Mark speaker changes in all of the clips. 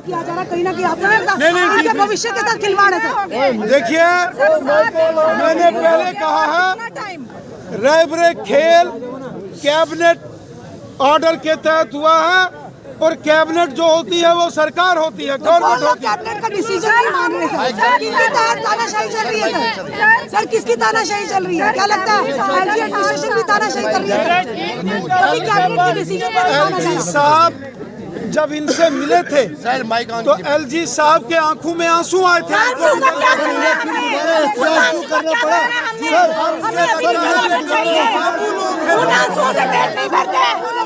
Speaker 1: किया जा रहा है, कहीं ना कहीं आपके भविष्य के साथ खिलवाड़ है सर।
Speaker 2: देखिए, मैंने पहले कहा है, रैबरे खेल कैबिनेट ऑर्डर के तहत हुआ है और कैबिनेट जो होती है वो सरकार होती है, गवर्नमेंट होती है।
Speaker 1: कैबिनेट का डिसीजन नहीं मान रहे सर। किसकी तानाशाही चल रही है सर? किसकी तानाशाही चल रही है? क्या लगता है एलजी एडमिनिस्ट्रेशन भी तानाशाही कर रही है? अभी कैबिनेट के डिसीजन पर
Speaker 2: एलजी साहब जब इनसे मिले थे तो एलजी साहब के आंखों में आंसू आए थे।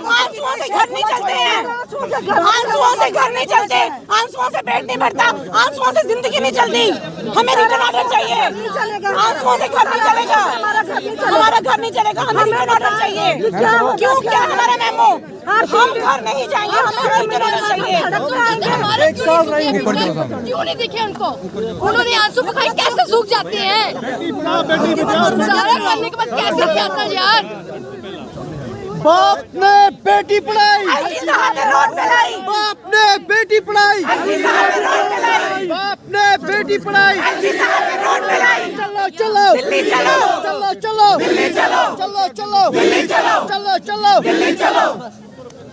Speaker 1: आंसुओं से घर नहीं चलते हैं, आंसुओं से घर नहीं चलते, आंसुओं से पेट नहीं भरता, आंसुओं से जिंदगी नहीं चलती। हमें रिटर्न ऑर्डर चाहिए, आंसुओं से घर नहीं चलेगा, हमारा घर नहीं चलेगा, हमें रिटर्न ऑर्डर चाहिए। क्यों? क्या हमारा मेमो? हम घर नहीं जाएंगे, हमें रिटर्न ऑर्डर चाहिए।
Speaker 3: क्यों नहीं दिखे उनको? उन्होंने आंसू बहाए, कैसे सूख जाते हैं? सारा करने के बाद कैसे जाता है यार?
Speaker 2: बाप ने बेटी पढ़ाई,
Speaker 1: रोड पे लाई,
Speaker 2: बाप ने बेटी पढ़ाई, बाप ने बेटी पढ़ाई।
Speaker 1: रोड पे लाई,
Speaker 2: चलो चलो
Speaker 1: दिल्ली चलो,
Speaker 2: चलो चलो
Speaker 1: दिल्ली चलो,
Speaker 2: चलो चलो
Speaker 1: दिल्ली चलो,
Speaker 2: चलो चलो
Speaker 1: दिल्ली चलो।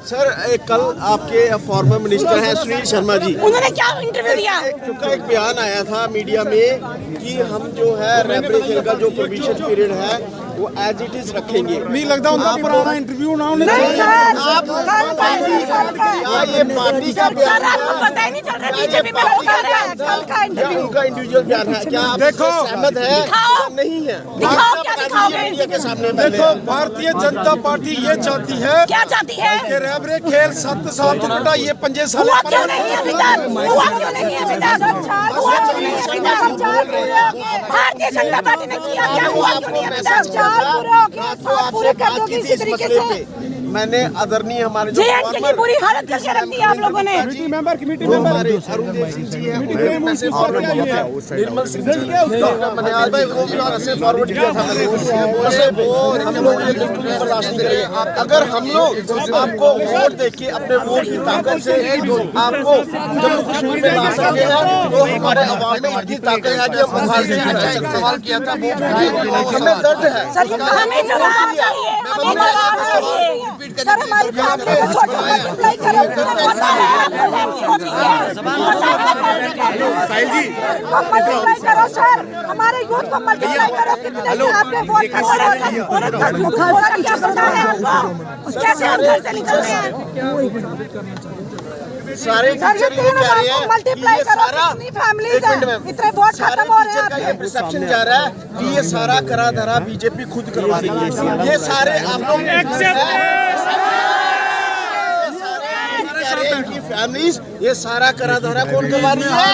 Speaker 4: सर कल आपके फॉर्मर मिनिस्टर हैं सुनील शर्मा जी,
Speaker 1: उन्होंने क्या इंटरव्यू दिया?
Speaker 4: उनका एक बयान आया था मीडिया में कि हम जो है रैबरे खेल का जो प्रोविजन पीरियड है वो एज इट इज रखेंगे।
Speaker 2: नहीं लगता उनका पुराना इंटरव्यू ना होने
Speaker 4: क्या ये पार्टी का बयान है?
Speaker 1: आपको पता ही नहीं चल रहा बीजेपी में होगा क्या? कल का इंटरव्यू
Speaker 4: उनका इंडिविजुअल बयान है, क्या आप
Speaker 2: देखो,
Speaker 4: सहमत है?
Speaker 1: दिखाओ।
Speaker 4: नहीं है,
Speaker 1: दिखाओ, क्या दिखाओगे?
Speaker 4: मीडिया के सामने
Speaker 2: देखो, भारतीय जनता पार्टी ये चाहती है
Speaker 1: क्या चाहती है?
Speaker 2: कि रैबरे खेल 7 साल तो बेटा ये 5 साल
Speaker 1: हुआ क्यों नहीं है अभी तक? हुआ क्यों नहीं है अभी तक? हुआ क्यों नहीं है अभी तक? भारतीय जनता पार्टी ने किया क्या? हुआ क्यों नहीं है अभी तक? पूरे कर दोगे इसी तरीके से।
Speaker 4: मैंने आदरणीय हमारे जो
Speaker 1: JNK की बुरी हालत करके रख दी आप लोगों ने।
Speaker 4: वो हमारे अरुणदेव सिंह जी हैं, उन्होंने मैसेज फॉरवर्ड किया था, निर्मल सिंह जी डॉक्टर मनियाल भाई को भी मैसेज फॉरवर्ड किया था मैंने, उससे वो हम लोग ये बिल्कुल नहीं बर्दाश्त करेंगे। अगर हम लोग आपको वोट देके अपने वोट की ताकत से आपको जम्मू कश्मीर में ला सकते हैं तो हमारे अवाम में इतनी ताकत है कि हम बाहर से अच्छा सवाल किया था, हमें दर्द है।
Speaker 1: हमें जवाब चाहिए, हमें जवाब चाहिए। सर हमारी फैमिली को छोटा मल्टीप्लाई करो, पता है आपको फैमिली होती है, मल्टीप्लाई करो सर, हमारे यूथ को मल्टीप्लाई करो। कितने आपने वोट क्या पता है आपको? कैसे हम घर से निकल रहे हैं?
Speaker 4: सारे टीचर ये कह रहे हैं
Speaker 1: मल्टीप्लाई
Speaker 4: कि ये
Speaker 1: करो,
Speaker 4: सारा
Speaker 1: कितनी फैमिलीज हैं, इतने वोट खत्म हो रहे हैं
Speaker 4: का ये परसेप्शन जा रहा है कि ये सारा करा धरा बीजेपी खुद करवा रही है। ये सारे आप लोग की फैमिलीज ये सारा करा धरा कौन करवा रही है?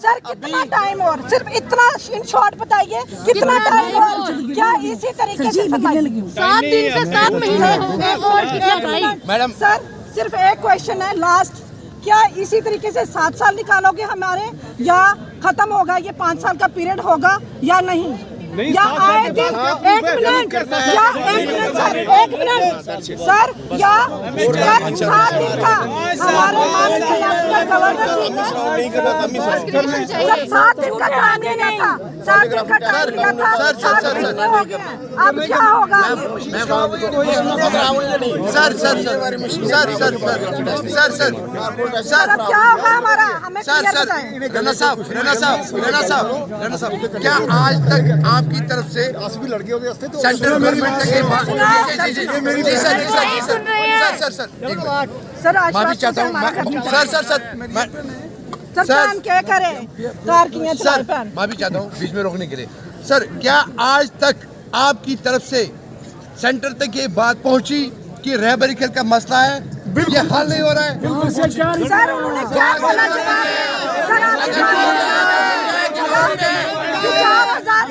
Speaker 1: सर कितना टाइम और सिर्फ इतना इन शॉर्ट बताइए, कितना टाइम और? क्या इसी तरीके से
Speaker 3: 7 दिन से 7 महीने हो गए और कितना भाई?
Speaker 1: मैडम सर सिर्फ एक क्वेश्चन है लास्ट, क्या इसी तरीके से 7 साल निकालोगे हमारे, या खत्म होगा ये 5 साल का पीरियड होगा या नहीं? या आए दिन 1 मिनट या 1 मिनट सर, 1 मिनट सर, या 7 दिन का हमारे गवर्नर सर 7 दिन का टाइम देना था, 7 दिन का टाइम दिया था, 7 दिन हो गया, अब क्या होगा? सर अब क्या होगा हमारा? हमें
Speaker 5: क्या आज तक आपकी तरफ से सेंट्रल गवर्नमेंट
Speaker 1: सर
Speaker 5: माफी चाहता हूँ
Speaker 1: सर क्या करे कार की
Speaker 5: सर, माफी चाहता हूँ बीच में रोकने के लिए। सर क्या आज तक आपकी तरफ से सेंटर तक ये बात पहुँची कि रैबरी खेल का मसला है ये हल नहीं हो रहा है?
Speaker 1: सर उन्होंने क्या बोला? 50,000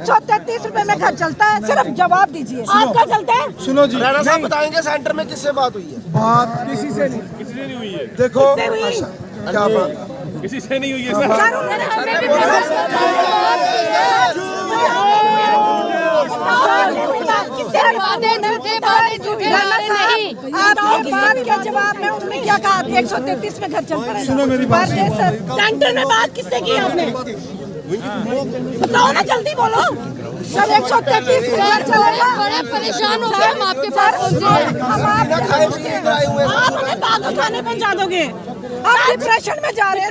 Speaker 1: ₹133 में घर चलता है। सिर्फ जवाब दीजिए, आपका चलता है?
Speaker 2: सुनो जी,
Speaker 4: राणा साहब बताएंगे सेंटर में किससे बात हुई है?
Speaker 2: बात किसी से नहीं हुई है। देखो क्या बात
Speaker 6: किसी से नहीं हुई है
Speaker 1: आपकी बात के जवाब में उन्होंने क्या कहा? 133 में घर चलता है।
Speaker 2: सुनो मेरी बात,
Speaker 1: सर सेंटर में बात किससे की आपने? बताओ ना, जल्दी बोलो। सर 133 में घर चलेगा।
Speaker 3: बड़े परेशान हो गए हम आपके पास पहुंचे।
Speaker 1: हम आप हमें बात उठाने पहुंचा दोगे? आप डिप्रेशन में जा रहे हैं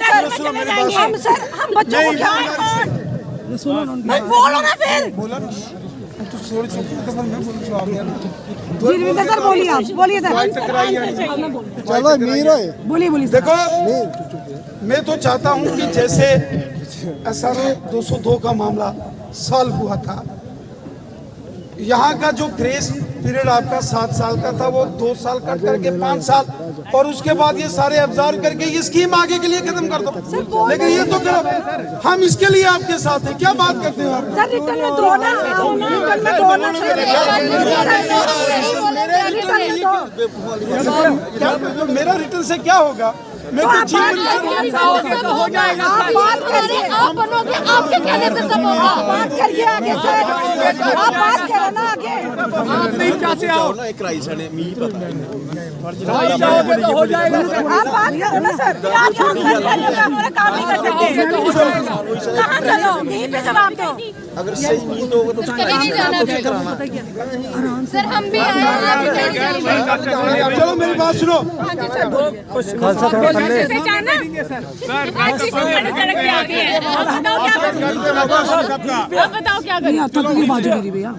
Speaker 1: सर। हम बच्चों को क्या बोलो ना फिर। वीरविंदर सर बोलिए, आप बोलिए सर।
Speaker 2: चलो मीरा
Speaker 1: बोलिए बोलिए।
Speaker 2: देखो मैं तो चाहता हूं कि जैसे SRO 202 का मामला सॉल्व हुआ था, यहाँ का जो ग्रेस पीरियड आपका 7 साल का था वो 2 साल कट करके 5 साल, और उसके बाद ये सारे ऑब्जर्व करके ये स्कीम आगे के लिए खत्म कर दो। लेकिन ये तो करो, हम इसके लिए आपके साथ हैं। क्या बात करते हो आप?
Speaker 1: सर रिटर्न में दो ना, रिटर्न में दो ना।
Speaker 2: मेरा रिटर्न से क्या होगा? मैं तो चीफ मिनिस्टर
Speaker 3: हो जाएगा। आप बनोगे, आपके कहने से सब होगा।
Speaker 1: बात करिए आगे सर, आप बात करो ना आगे।
Speaker 6: आप नहीं चाहते आओ
Speaker 1: आप बात करो ना सर। आप यहाँ घर करिए, हमारा काम नहीं कर सकते। कहाँ चलो, यहीं पे जवाब दो।
Speaker 4: अगर सही नहीं दोगे तो
Speaker 3: कहीं नहीं जाना सर। हम भी आए हैं।
Speaker 2: चलो मेरी बात सुनो।
Speaker 3: बताओ क्या करें?
Speaker 1: भैया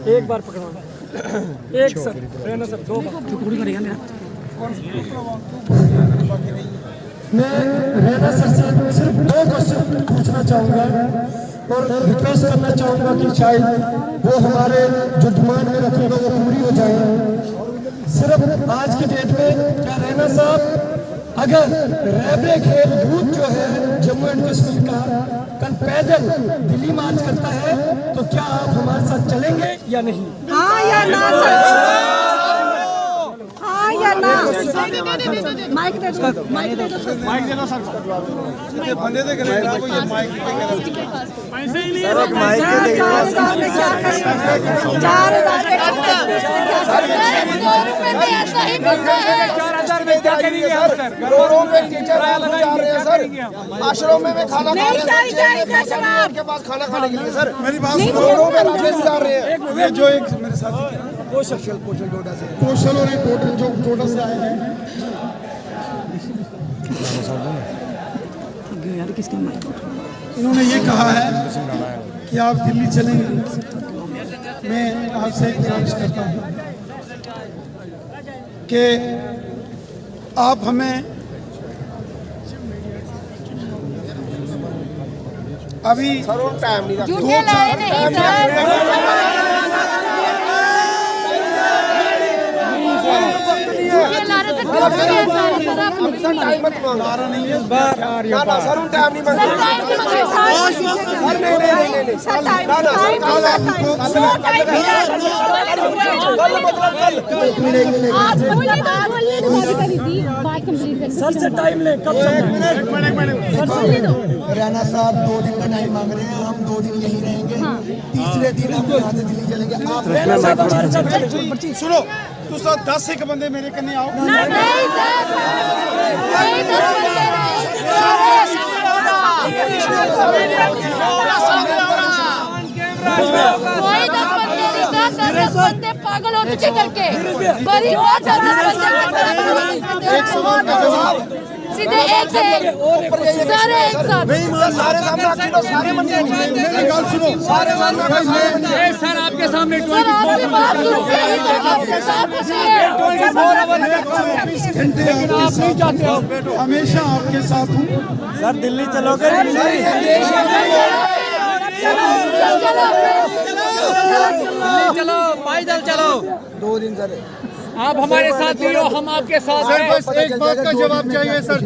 Speaker 7: एक बार पकड़वाना, एक सर रहना सर, 2 बार
Speaker 1: टुकड़ी करेगा मेरा।
Speaker 7: मैं रहना सर से सिर्फ 2 क्वेश्चन पूछना चाहूँगा और रिक्वेस्ट करना चाहूँगा कि शायद वो हमारे जो डिमांड में रखे वो पूरी हो जाए। सिर्फ आज की डेट में क्या रहना साहब, अगर रैबरे खेल यूथ जो है जम्मू एंड कश्मीर का कल पैदल दिल्ली मार्च करता है तो क्या आप हमारे साथ चलेंगे या नहीं?
Speaker 1: हाँ या ना सर? हाँ या ना? माइक दे दो, माइक दे दो सर।
Speaker 2: माइक देना सर। बंदे देख रहे हैं ये माइक
Speaker 6: पैसे ही नहीं है।
Speaker 1: 4,000 में क्या करेंगे? 4,000
Speaker 3: ऐसा ही करना है।
Speaker 6: 4,000 में क्या करेंगे हम सर?
Speaker 4: करोड़ों में टीचर जा रहे हैं सर। आश्रम में खाना खा रहे हैं उनके पास खाना खाने के लिए सर।
Speaker 2: मेरी बात सुनो।
Speaker 4: करोड़ों में राजेश जा रहे हैं।
Speaker 2: ये जो एक मेरे साथी कौशल डोडा से, कौशल और एक टोटल जो डोडा से आए हैं, इन्होंने ये कहा है कि आप दिल्ली चलेंगे। मैं आपसे एक गुजारिश करता हूँ कि आप हमें अभी
Speaker 4: टाइम नहीं
Speaker 3: झूठे लाए नहीं सर। झूठे ला रहे थे, क्यों नहीं है सर?
Speaker 4: सर टाइम मत मांगो
Speaker 2: नहीं है
Speaker 4: ना ना सर टाइम नहीं मांगो सर नहीं
Speaker 1: सर टाइम
Speaker 7: सर से टाइम ले, कब
Speaker 8: राणा साहब 2 दिन का टाइम मांग रहे हैं। हम 2 दिन यहीं रहेंगे, तीसरे दिन हम यहाँ से दिल्ली चलेंगे। आप
Speaker 7: रहना साहब हमारे साथ चले।
Speaker 2: सुनो, तो सर 10 एक बंदे मेरे कन्ने आओ।
Speaker 3: कोई 10 बंदे नहीं सर, 10 बंदे पागल हो चुके करके। बड़ी बात है 10 बंदे सीधे एक से सारे एक साथ
Speaker 4: सारे सामने आके तो सारे मंदिर
Speaker 2: मेरी बात सुनो।
Speaker 4: सारे सामने
Speaker 6: सर आपके सामने
Speaker 3: सर आपकी बात सुन के ही तो आपके साथ इसलिए
Speaker 2: 24 घंटे आपके साथ हूँ, हमेशा आपके साथ हूँ।
Speaker 7: सर दिल्ली चलोगे?
Speaker 6: चलो पैदल चलो।
Speaker 8: 2 दिन सर
Speaker 6: आप हमारे साथ भी हो, हम आपके साथ
Speaker 2: सर
Speaker 6: हैं।
Speaker 2: बस एक बात का जवाब चाहिए सर,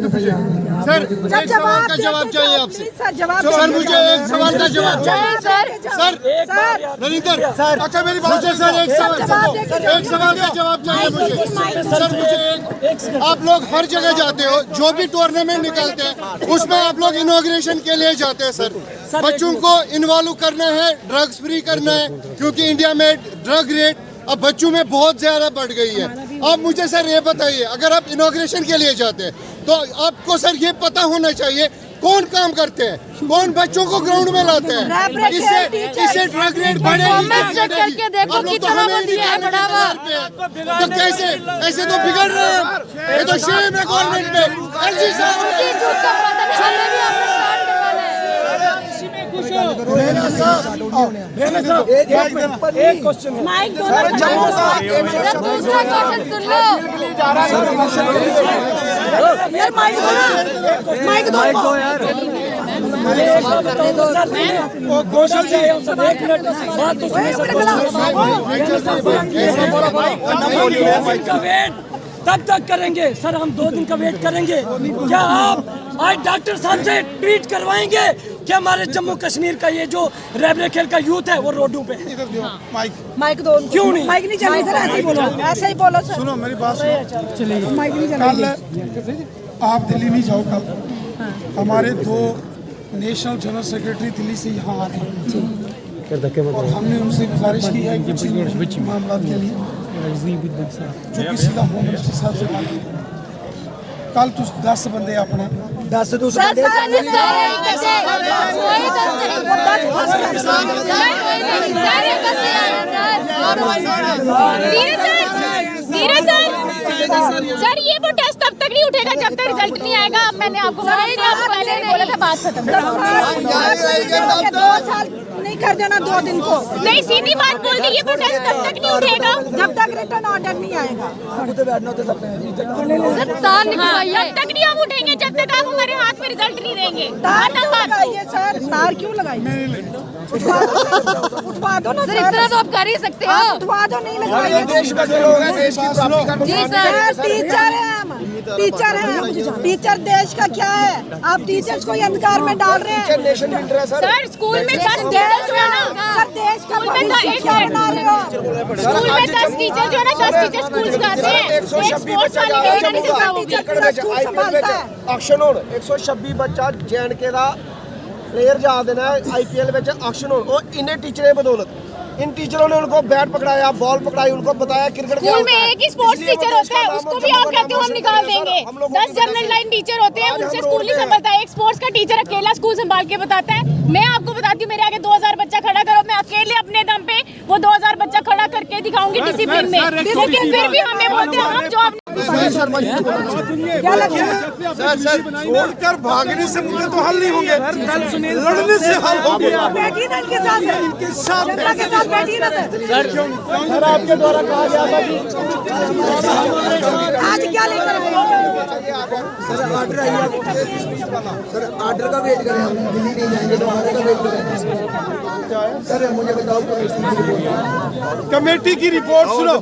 Speaker 2: सर एक सवाल का जवाब चाहिए आपसे। सर मुझे एक सवाल का जवाब चाहिए सर। नरेंद्र सर, अच्छा मेरी बात है सर, एक सवाल का जवाब चाहिए मुझे। सर मुझे आप लोग हर जगह जाते हो, जो भी टूर्नामेंट निकालते हैं उसमें आप लोग इनॉग्रेशन के लिए जाते हैं सर। बच्चों को इन्वॉल्व करना है, ड्रग्स फ्री करना है, क्योंकि इंडिया में ड्रग रेट अब बच्चों में बहुत ज्यादा बढ़ गई है। आप मुझे सर ये बताइए, अगर आप इनॉग्रेशन के लिए जाते हैं तो आपको सर ये पता होना चाहिए कौन काम करते हैं, कौन बच्चों को ग्राउंड में लाते हैं। इससे ड्रग रेट बढ़ेगी।
Speaker 3: देखो कितना बढ़िया है बढ़ावा।
Speaker 2: तो कैसे ऐसे तो बिगड़ रहे हैं, ये तो शेम है गवर्नमेंट में। एलजी
Speaker 7: एक क्वेश्चन है।
Speaker 1: माइक दो
Speaker 3: दूसरा क्वेश्चन सुन लो।
Speaker 1: यार माइक दो यार।
Speaker 7: क्वेश्चन चाहिए सर, 1 मिनट बात तो सुनिए सर। का वेट तब तक करेंगे सर, हम 2 दिन का वेट करेंगे। क्या आप आज डॉक्टर साहब से ट्वीट करवाएंगे कि हमारे जम्मू कश्मीर का ये जो रैबरे खेल का यूथ है वो रोडों पे है?
Speaker 1: माइक दो।
Speaker 7: क्यों नहीं?
Speaker 1: माइक नहीं चलेगी सर, ऐसे ही बोलो, ऐसे ही बोलो सर।
Speaker 2: सुनो मेरी बात सुनो।
Speaker 7: चलिए
Speaker 1: माइक नहीं
Speaker 2: कल
Speaker 1: चलेगी।
Speaker 2: आप दिल्ली नहीं जाओ, कल हमारे 2 नेशनल जनरल सेक्रेटरी दिल्ली से यहाँ आ रहे हैं और हमने उनसे गुजारिश की है कुछ मामला के लिए जो कि सीधा होम मिनिस्टर साहब से बात करें। कल तुम 10 बंदे अपने
Speaker 8: 10 दूसरे
Speaker 3: सर ये वो टेस्ट तब तक नहीं उठेगा जब तक रिजल्ट नहीं आएगा। मैंने आपको पहले बोला था, बात खत्म।
Speaker 1: 2 साल नहीं कर देना 2 दिन को।
Speaker 3: नहीं, सीधी बात बोल दी, ये वो टेस्ट तब तक नहीं उठेगा
Speaker 1: जब तक रिटर्न ऑर्डर नहीं आएगा।
Speaker 3: जब तक नहीं हम उठेंगे, जब तक आप हमारे हाथ में रिजल्ट नहीं देंगे।
Speaker 1: तार क्यों लगाइए सर, तार क्यों लगाइए? उठवा दो ना
Speaker 3: सर, इतना तो आप कर ही सकते हो।
Speaker 1: उठवा दो, नहीं लगाइए।
Speaker 3: जी सर,
Speaker 1: टीचर है। टीचर देश का क्या है? आप टीचर्स को अंधकार में डाल रहे हैं।
Speaker 3: सर स्कूल में 10 टीचर जो है ना,
Speaker 1: सर देश का भविष्य क्या बना रहे हो?
Speaker 3: स्कूल में 10 टीचर जो है ना, 10 टीचर स्कूल सिखाते हैं। एक स्पोर्ट्स वाले का नहीं सिखाओगे।
Speaker 1: टीचर पूरा स्कूल संभालता है।
Speaker 4: ऑक्शन होन 126 बच्चा जे&के ਦਾ प्लेयर जा देना है IPL में ऑक्शन होन, और इन्हें टीचरें बदौलत इन टीचरों ने उनको बैट पकड़ाया, बॉल पकड़ाई, उनको बताया क्रिकेट
Speaker 3: स्कूल में एक ही स्पोर्ट्स टीचर होता है, उसको भी आप कहते हो हम निकाल देंगे। 10 जनरल लाइन टीचर होते हैं, उनसे स्कूल नहीं संभालता है। एक स्पोर्ट्स का टीचर अकेला स्कूल संभाल के बताता है। मैं आपको बताती हूँ, मेरे आगे 2000 बच्चा खड़ा करो, मैं अकेले अपने दम पे वो 2000 बच्चा खड़ा करके दिखाऊंगी डिसिप्लिन में। लेकिन फिर भी हमें बोलते हैं हम जॉब
Speaker 1: क्या लगता है?
Speaker 2: सर छोड़कर भागने से मुद्दे तो हल नहीं होंगे, लड़ने से हल होंगे।
Speaker 1: बैठिए ना इनके साथ,
Speaker 2: इनके साथ
Speaker 1: जनता के साथ बैठिए ना सर।
Speaker 2: सर आपके द्वारा कहा गया था कि
Speaker 1: आज क्या लेकर आए?
Speaker 8: सर ऑर्डर आई है, सर ऑर्डर का वेट करें, हम दिल्ली नहीं जाएंगे तो ऑर्डर का वेट करें। सर मुझे बताओ
Speaker 2: कमेटी की रिपोर्ट सुनो।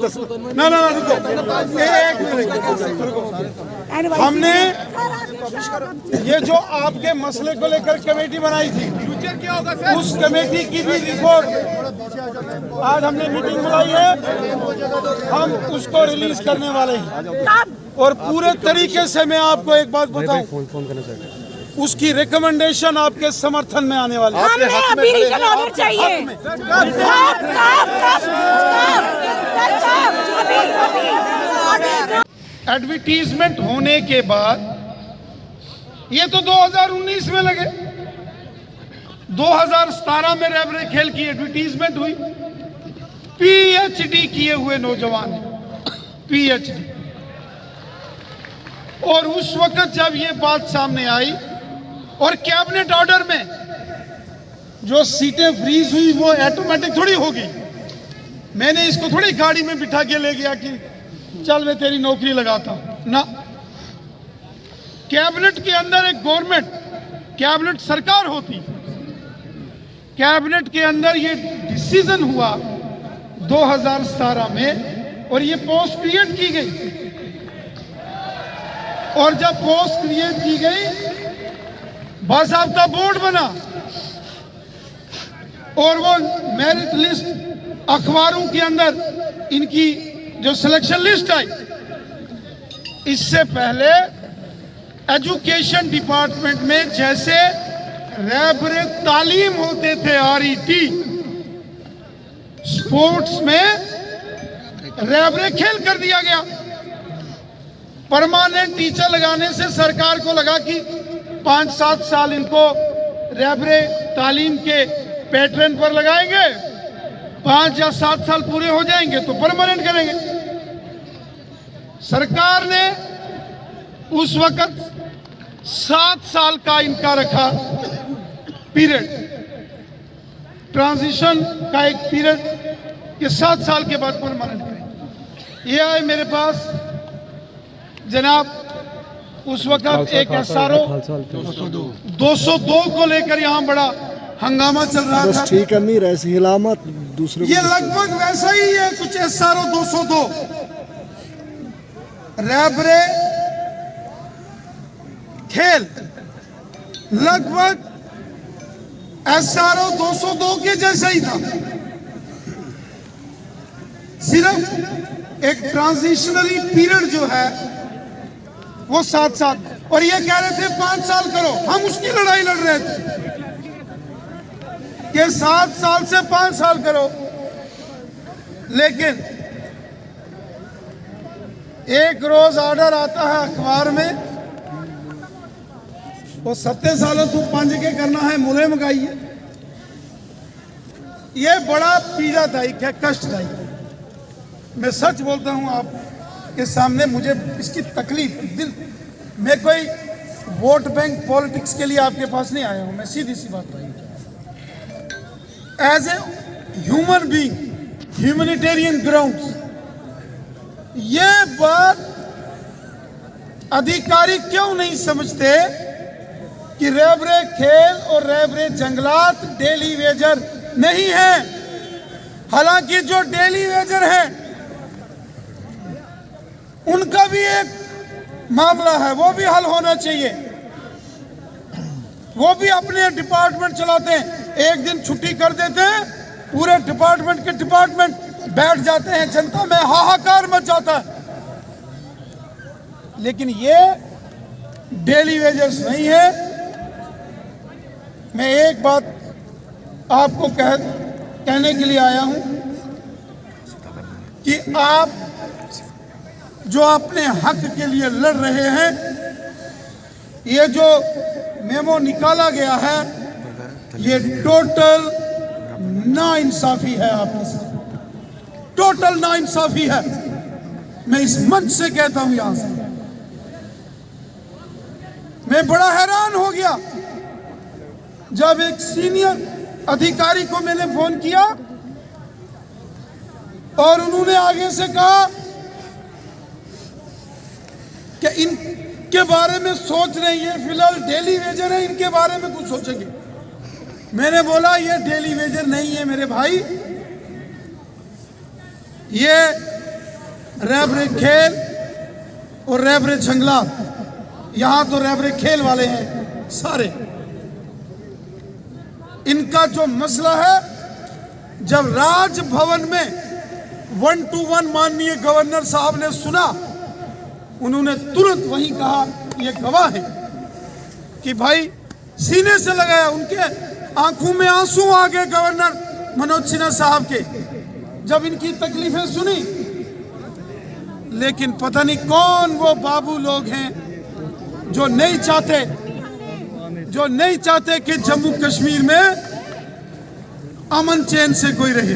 Speaker 2: ना रुको, एक मिनट रुको। हमने ये जो आपके मसले को लेकर कमेटी बनाई थी, उस कमेटी की भी रिपोर्ट आज हमने मीटिंग बुलाई है, हम उसको रिलीज करने वाले हैं। और पूरे तरीके से मैं आपको एक बात बताऊं, उसकी रिकमेंडेशन आपके समर्थन में आने वाली है।
Speaker 1: हमें अभी रीजन ऑर्डर चाहिए।
Speaker 2: एडवर्टीजमेंट होने के बाद ये तो 2019 में लगे, 2017 में रैबरे खेल की एडवर्टीजमेंट हुई। PhD किए हुए नौजवान, PhD। और उस वक्त जब ये बात सामने आई और कैबिनेट ऑर्डर में जो सीटें फ्रीज हुई वो ऑटोमेटिक थोड़ी होगी। मैंने इसको थोड़ी गाड़ी में बिठा के ले गया कि चल मैं तेरी नौकरी लगाता हूं ना। कैबिनेट के अंदर एक गवर्नमेंट कैबिनेट सरकार होती, कैबिनेट के अंदर ये डिसीजन हुआ 2017 में और ये पोस्ट क्रिएट की गई। और जब पोस्ट क्रिएट की गई, बाकायदा बोर्ड बना और वो मेरिट लिस्ट अखबारों के अंदर इनकी जो सिलेक्शन लिस्ट आई, इससे पहले एजुकेशन डिपार्टमेंट में जैसे रहबरे तालीम होते थे RET, स्पोर्ट्स में रहबरे खेल कर दिया गया। परमानेंट टीचर लगाने से सरकार को लगा कि 5-7 साल इनको रहबरे तालीम के पैटर्न पर लगाएंगे, 5 या 7 साल पूरे हो जाएंगे तो परमानेंट करेंगे। सरकार ने उस वक्त 7 साल का इनका रखा पीरियड, ट्रांजिशन का एक पीरियड कि 7 साल के बाद परमानेंट करेंगे। ये आए मेरे पास जनाब, उस वक्त एक SRO 202 को लेकर यहाँ बड़ा हंगामा चल रहा था।
Speaker 7: ठीक है, मीर ऐसे हिलामत दूसरे
Speaker 2: ये लगभग वैसा ही है कुछ SRO 202। रहबरे खेल लगभग SRO 202 के जैसा ही था, सिर्फ एक ट्रांजिशनरी पीरियड जो है वो 7 साल, और ये कह रहे थे 5 साल करो। हम उसकी लड़ाई लड़ रहे थे कि 7 साल से 5 साल करो, लेकिन एक रोज ऑर्डर आता है अखबार में, वो 7 सालों तू 5 के करना है, मुले मंगाइए। ये बड़ा पीड़ादायक है, कष्टदायक है। मैं सच बोलता हूं आपके सामने, मुझे इसकी तकलीफ दिल, मैं कोई वोट बैंक पॉलिटिक्स के लिए आपके पास नहीं आया हूं, मैं सीधी सी बात रही। As a human being, humanitarian grounds, ये बात अधिकारी क्यों नहीं समझते कि रहबरे खेल और रहबरे जंगलात डेली वेजर नहीं है। हालांकि जो डेली वेजर है उनका भी एक मामला है, वो भी हल होना चाहिए। वो भी अपने डिपार्टमेंट चलाते हैं, एक दिन छुट्टी कर देते हैं, पूरे डिपार्टमेंट के डिपार्टमेंट बैठ जाते हैं, जनता में हाहाकार मच जाता है। लेकिन ये डेली वेजर्स नहीं है। मैं एक बात आपको कहने के लिए आया हूं कि आप जो अपने हक के लिए लड़ रहे हैं, ये जो मेमो निकाला गया है, ये टोटल नाइंसाफी है आपके साथ, टोटल नाइंसाफी है। मैं इस मंच से कहता हूं, यहां से मैं बड़ा हैरान हो गया जब एक सीनियर अधिकारी को मैंने फोन किया और उन्होंने आगे से कहा कि इनके बारे में सोच रहे हैं, फिलहाल डेली वेजर है, इनके बारे में कुछ सोचेंगे। मैंने बोला ये डेली वेजर नहीं है मेरे भाई, ये रहबरे खेल और रहबरे जंगलात, यहां तो रहबरे खेल वाले हैं सारे। इनका जो मसला है, जब राजभवन में 1-to-1 माननीय गवर्नर साहब ने सुना, उन्होंने तुरंत वही कहा, ये गवाह है कि भाई सीने से लगाया, उनके आंखों में आंसू आ गए गवर्नर मनोज सिन्हा साहब के जब इनकी तकलीफें सुनी। लेकिन पता नहीं कौन वो बाबू लोग हैं जो नहीं चाहते कि जम्मू कश्मीर में अमन चैन से कोई रहे।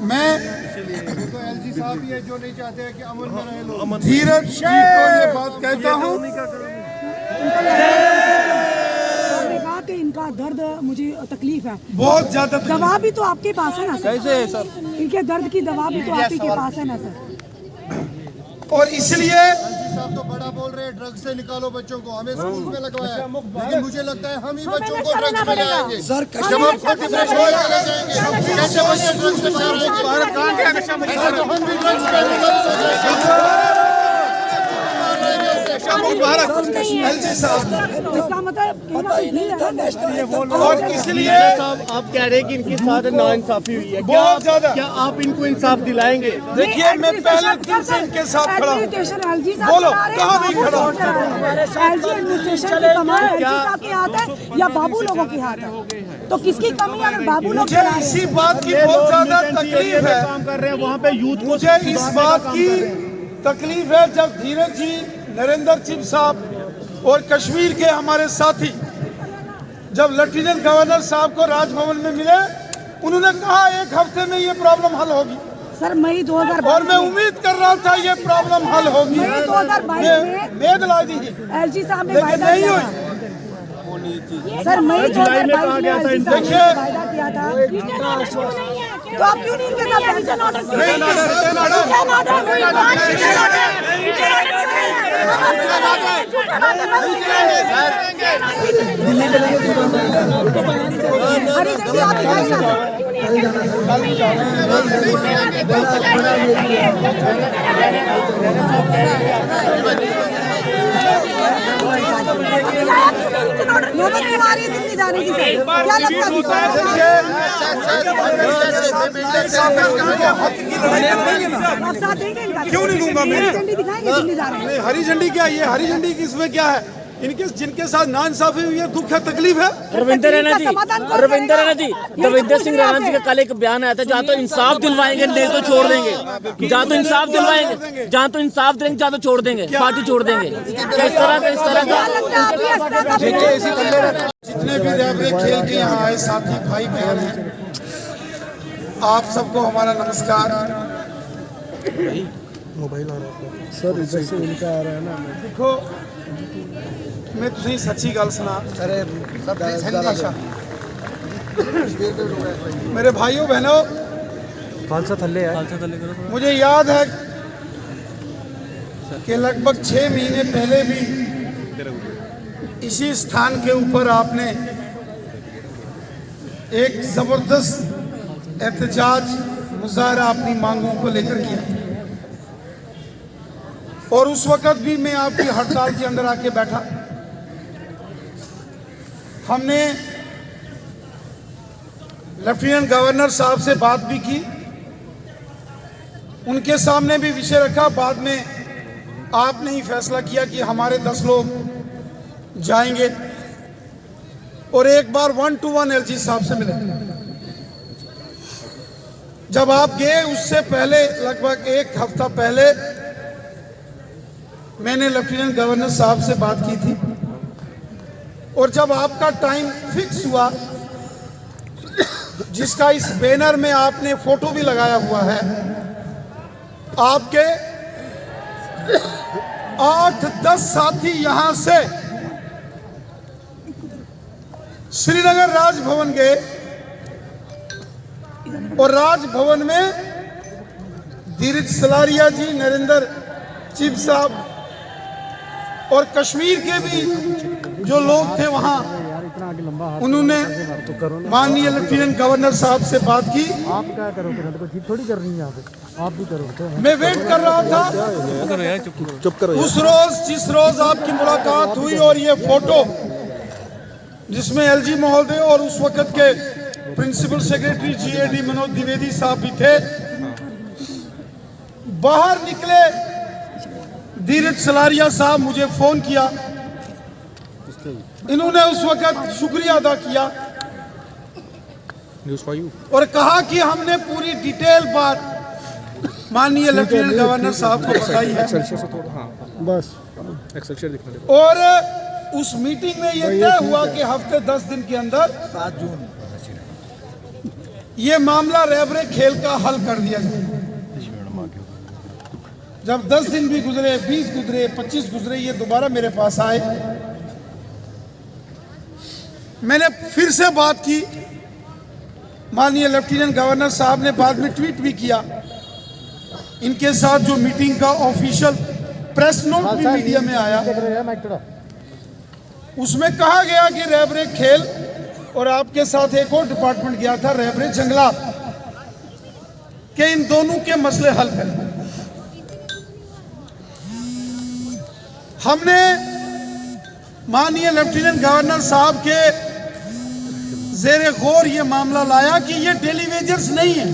Speaker 2: मैं
Speaker 4: एलजी साहब भी है जो नहीं चाहते हैं कि अमन में रहे लोग।
Speaker 2: धीरज जी को ये बात कहता हूँ,
Speaker 1: कहा कि इनका दर्द मुझे तकलीफ है
Speaker 2: बहुत ज्यादा।
Speaker 1: दवा भी तो आपके पास है ना सर?
Speaker 6: कैसे है सर?
Speaker 1: इनके दर्द की दवा भी तो आपके पास है ना सर?
Speaker 2: और इसलिए
Speaker 4: साहब तो बड़ा बोल रहे हैं, ड्रग्स से निकालो बच्चों को, हमें स्कूल में लगवाया है, लेकिन मुझे लगता है हम ही बच्चों को ड्रग्स में लाएंगे।
Speaker 8: सर
Speaker 4: जब हम खुद डिप्रेशन में चले जाएंगे, कैसे बच्चे ड्रग्स में शामिल होंगे? तो हम भी ड्रग्स में
Speaker 2: एलजी साहब,
Speaker 1: इसका मतलब
Speaker 2: और इसलिए
Speaker 9: आप कह रहे हैं कि इनके साथ नाइंसाफी हुई है,
Speaker 2: बहुत ज्यादा।
Speaker 9: क्या आप इनको इंसाफ दिलाएंगे?
Speaker 2: देखिए, मैं पहले दिन से इनके साथ खड़ा हूँ। बोलो, कहाँ नहीं खड़ा हूँ?
Speaker 1: एलजी एडमिनिस्ट्रेशन की कमाई एलजी साहब के हाथ है या बाबू लोगों के हाथ है? तो किसकी कमी है अगर बाबू लोग
Speaker 2: मुझे इसी बात की बहुत ज्यादा तकलीफ है।
Speaker 9: काम कर रहे हैं वहाँ पे यूथ,
Speaker 2: मुझे इस बात की तकलीफ है जब धीरज जी, नरेंद्र चिप साहब और कश्मीर के हमारे साथी जब लेफ्टिनेंट गवर्नर साहब को राजभवन में मिले, उन्होंने कहा 1 हफ्ते में ये प्रॉब्लम हल होगी।
Speaker 1: सर मई 2022
Speaker 2: और मैं उम्मीद कर रहा था ये प्रॉब्लम हल होगी,
Speaker 1: मई 2022 में
Speaker 2: मेद ला दी,
Speaker 1: एलजी साहब ने
Speaker 2: लेकिन
Speaker 1: वायदा
Speaker 2: नहीं
Speaker 1: किया
Speaker 2: हुई।
Speaker 1: सर मई 2022 में एलजी साहब ने
Speaker 2: देखिए,
Speaker 1: वायदा किया था। तो आप क्यों नहीं इनके साथ रिटर्न ऑर्डर क्यों नहीं किए? रिटर्न हरी झंडी आप नौबत क्यों आ रही है दिल्ली जाने की? सर क्या लगता है?
Speaker 2: क्यों नहीं दूंगा?
Speaker 1: हरी झंडी दिखाएंगे दिल्ली जा रहे हैं।
Speaker 2: हरी झंडी क्या, ये हरी झंडी की इसमें क्या है? इनके जिनके साथ नाइंसाफी हुई है, दुख है, तकलीफ है।
Speaker 6: रविंद्र रैना जी, रविंद्र रैना जी, रविंद्र सिंह राणा जी का कल एक बयान आया था, जहाँ तो इंसाफ दिलवाएंगे नहीं तो छोड़ देंगे, जहाँ तो इंसाफ दिलवाएंगे, जहाँ तो इंसाफ देंगे, जहाँ तो छोड़ देंगे, पार्टी छोड़ देंगे। किस तरह का, इस तरह का
Speaker 2: जितने भी रैबरे खेल के यहाँ आए साथी भाई बहन हैं, आप सबको हमारा नमस्कार।
Speaker 7: मोबाइल आ रहा है सर, इधर से इनका आ रहा है ना।
Speaker 2: देखो, मैं तुझे सच्ची गल सुना, मेरे भाइयों बहनों,
Speaker 7: खालसा थल्ले है।
Speaker 2: मुझे याद है कि लगभग 6 महीने पहले भी इसी स्थान के ऊपर आपने एक जबरदस्त एहतजाज मुजाहरा अपनी मांगों को लेकर किया, और उस वक्त भी मैं आपकी हड़ताल के अंदर आके बैठा। हमने लेफ्टिनेंट गवर्नर साहब से बात भी की, उनके सामने भी विषय रखा। बाद में आपने ही फैसला किया कि हमारे 10 लोग जाएंगे, और एक बार 1-to-1 एलजी साहब से मिले। जब आप गए उससे पहले, लगभग 1 हफ्ता पहले, मैंने लेफ्टिनेंट गवर्नर साहब से बात की थी, और जब आपका टाइम फिक्स हुआ, जिसका इस बैनर में आपने फोटो भी लगाया हुआ है, आपके 8-10 साथी यहां से श्रीनगर राजभवन गए, और राजभवन में धीरज सलारिया जी, नरेंद्र चिप साहब और कश्मीर के भी जो लोग थे वहां, उन्होंने माननीय लेफ्टिनेंट गवर्नर साहब से बात की।
Speaker 7: आप क्या करोगे? थोड़ी कर रही हैं आप भी करो तो।
Speaker 2: मैं वेट कर रहा था
Speaker 7: चुप करो।
Speaker 2: उस रोज, जिस रोज आपकी मुलाकात हुई, और ये फोटो जिसमें एलजी महोदय और उस वक्त के principal secretary GAD Manoj Dwivedi साहब भी थे, बाहर निकले। धीरज सलारिया साहब मुझे फोन किया, इन्होंने उस वक्त शुक्रिया अदा किया और कहा कि हमने पूरी डिटेल बात माननीय लेफ्टिनेंट गवर्नर साहब को बताई है,
Speaker 7: बस
Speaker 2: और उस मीटिंग में ये तय हुआ कि हफ्ते 10 दिन के अंदर
Speaker 8: 7 जून
Speaker 2: ये मामला रैबरे खेल का हल कर दिया जाए। जब 10 दिन भी गुजरे, 20 गुजरे, 25 गुजरे, ये दोबारा मेरे पास आए। मैंने फिर से बात की, माननीय लेफ्टिनेंट गवर्नर साहब ने बाद में ट्वीट भी किया। इनके साथ जो मीटिंग का ऑफिशियल प्रेस नोट भी मीडिया में आया, उसमें कहा गया कि रैबरे खेल और आपके साथ एक और डिपार्टमेंट गया था रैबरे जंगलात, कि इन दोनों के मसले हल करें। हमने माननीय लेफ्टिनेंट गवर्नर साहब के जेर गौर ये मामला लाया कि ये डेली वेजर्स नहीं है,